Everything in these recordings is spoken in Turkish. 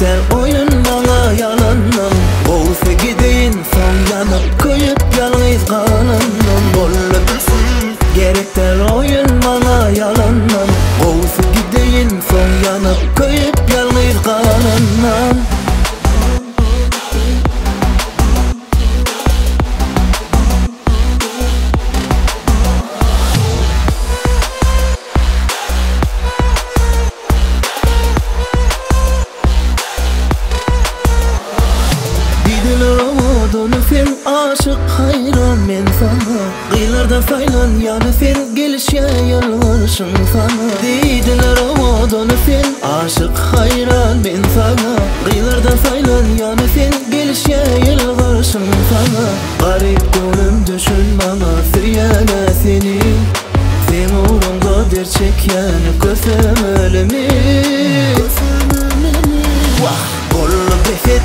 Gerekler oyun bana yalandan. Olsa gideyim son yanıp koyup yalnız kalandan. Bolla bilsin gerekler oyun bana yalandan. Olsa gideyim son yanıp koyup yalnız kalandan. Film aşık hayran men sana. Kıyılarda faylan yanı film gelişe yalvarışın sana. Dediler amadonu film aşık hayran men sana. Kıyılarda faylan yanı film gelişe yalvarışın sana. Garip gönlüm düşün bana süryene seni. Sen uğrumda der çeken kösem ölümü. Vah gollu befet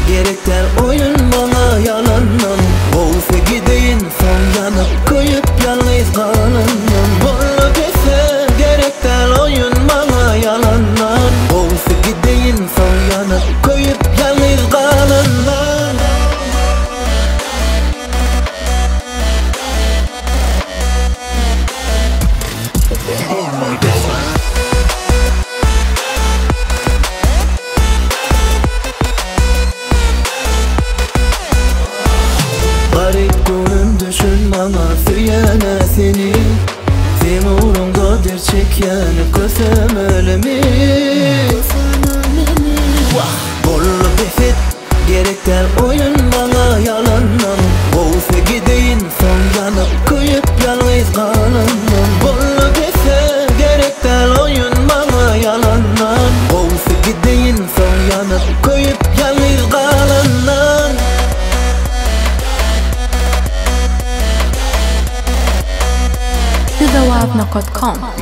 gerekler oyun bana yalandan. Olsa gideyim son yanıp koyup yalnız kalandan. Bolla bese gerekler oyun bana yalandan. Olsa gideyim son yanıp koyup yalnız kalandan. Garip gönlüm düşün bana süryene seni. Sen uğrumda der çeken kösem ölümü. Vah gollu befet gerekler oyun bana yalandan. Olsa gideyim son yanıp koyup yalnız kalandan. Gollu befet gerekler oyun bana yalandan. Olsa gideyim son yanıp koyup yalnız kalandan. TheWavNoc.com